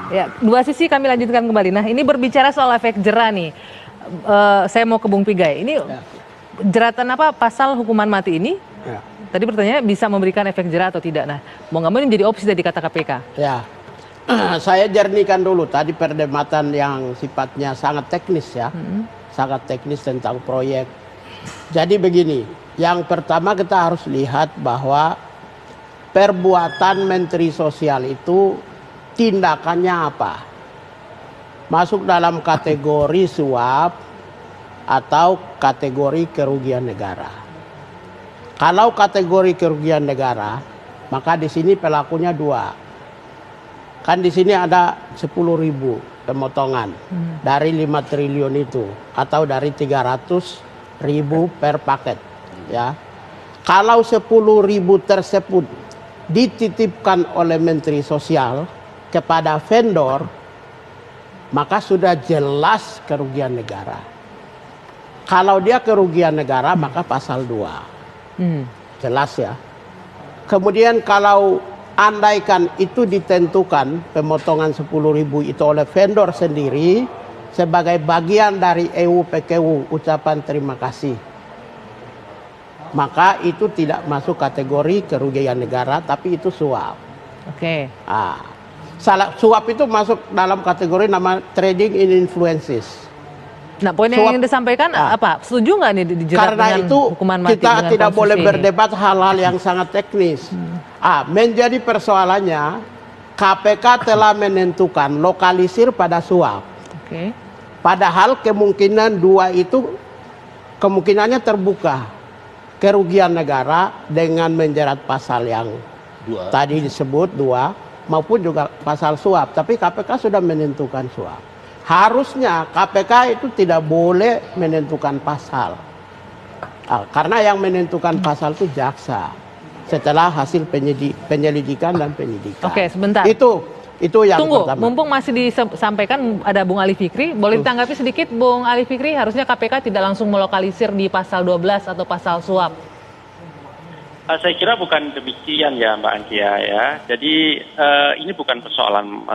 Ya, dua sisi kami lanjutkan kembali. Nah, ini berbicara soal efek jera nih. Saya mau ke Bung Pigai. Ini jeratan apa pasal hukuman mati ini? Ya. Tadi pertanyaannya bisa memberikan efek jera atau tidak. Nah, mau nggak mau ini jadi opsi dari kata KPK. Ya, saya jernihkan dulu tadi perdebatan yang sifatnya sangat teknis ya, sangat teknis tentang proyek. Jadi begini, yang pertama kita harus lihat bahwa perbuatan Menteri Sosial itu tindakannya apa? Masuk dalam kategori suap atau kategori kerugian negara. Kalau kategori kerugian negara, maka di sini pelakunya dua. Kan di sini ada 10.000 pemotongan dari 5 triliun itu atau dari 300.000 per paket ya. Kalau 10.000 tersebut dititipkan oleh Menteri Sosial kepada vendor, maka sudah jelas kerugian negara. Kalau dia kerugian negara maka pasal 2. Jelas ya. Kemudian kalau andaikan itu ditentukan pemotongan 10.000 itu oleh vendor sendiri sebagai bagian dari EUPKU ucapan terima kasih, maka itu tidak masuk kategori kerugian negara, tapi itu suap. Oke. Suap itu masuk dalam kategori nama trading in influences. Nah, poin yang ingin disampaikan apa? Setuju nggak nih dijerat Karena dengan itu hukuman mati? kita tidak boleh ini? berdebat hal-hal yang sangat teknis. Menjadi persoalannya KPK telah menentukan lokalisir pada suap. Oke. Padahal kemungkinan dua itu kemungkinannya terbuka. Kerugian negara dengan menjerat pasal yang tadi disebut 2 maupun juga pasal suap. Tapi KPK sudah menentukan suap. Harusnya KPK itu tidak boleh menentukan pasal. Karena yang menentukan pasal itu jaksa. Setelah hasil penyelidikan dan penyidikan. Oke, sebentar. Itu yang pertama. Mumpung masih disampaikan ada Bung Ali Fikri, boleh ditanggapi sedikit Bung Ali Fikri, harusnya KPK tidak langsung melokalisir di pasal 12 atau pasal suap. Saya kira bukan demikian ya Mbak Anggia ya. Jadi ini bukan persoalan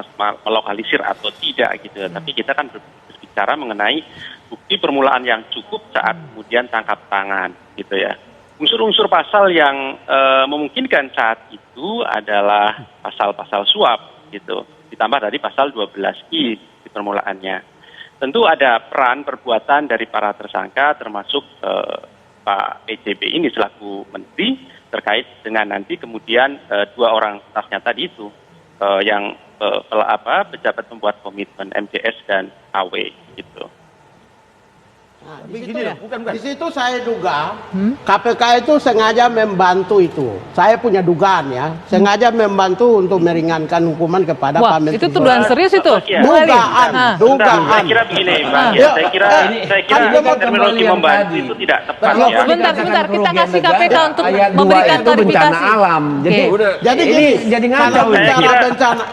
melokalisir atau tidak gitu ya. Tapi kita kan berbicara mengenai bukti permulaan yang cukup saat kemudian tangkap tangan gitu ya. Unsur-unsur pasal yang memungkinkan saat itu adalah pasal-pasal suap gitu. Ditambah dari pasal 12I di permulaannya. Tentu ada peran perbuatan dari para tersangka termasuk Pak PJB ini selaku menteri terkait dengan nanti kemudian 2 orang stafnya tadi itu yang pejabat pembuat komitmen MJS dan AW gitu. Nah, di situ saya duga KPK itu sengaja membantu itu. Saya punya dugaan ya, sengaja membantu untuk meringankan hukuman kepada Pak Menteri. Itu tuduhan serius itu? Dugaan. Saya kira begini, Mbak. Saya kira terminologi membantu itu tidak tepat ya. Sebentar, kita kasih KPK untuk memberikan klarifikasi. Alam. Jadi ini jadi ngacau bencana.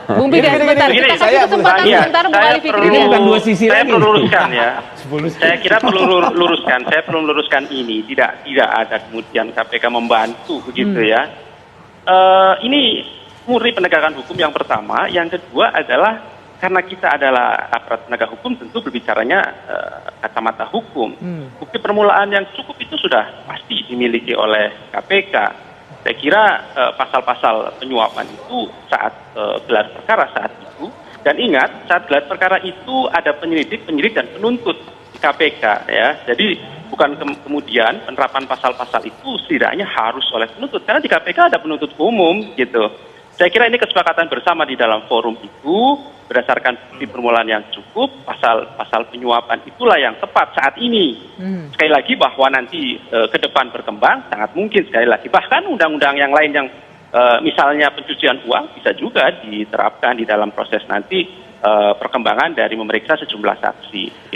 Bung Pigai, sebentar, kita kasih kesempatan sebentar Bung Ali Fikri. Ini bukan dua sisi lagi. Saya perlu luruskan ya. Saya kira perlu luruskan ini. Tidak ada kemudian KPK membantu begitu ya. Ini murni penegakan hukum yang pertama. Yang kedua adalah karena kita adalah aparat penegak hukum, tentu berbicaranya kacamata hukum. Bukti permulaan yang cukup itu sudah pasti dimiliki oleh KPK. Saya kira pasal-pasal penyuapan itu saat gelar perkara saat itu, dan ingat saat gelar perkara itu ada penyelidik dan penuntut di KPK ya. Jadi bukan kemudian penerapan pasal-pasal itu setidaknya harus oleh penuntut, karena di KPK ada penuntut umum gitu. Saya kira ini kesepakatan bersama di dalam forum itu berdasarkan bukti permulaan yang cukup, pasal-pasal penyuapan itulah yang tepat saat ini. Sekali lagi bahwa nanti ke depan berkembang sangat mungkin sekali lagi bahkan undang-undang yang lain yang misalnya pencucian uang bisa juga diterapkan di dalam proses nanti perkembangan dari memeriksa sejumlah saksi.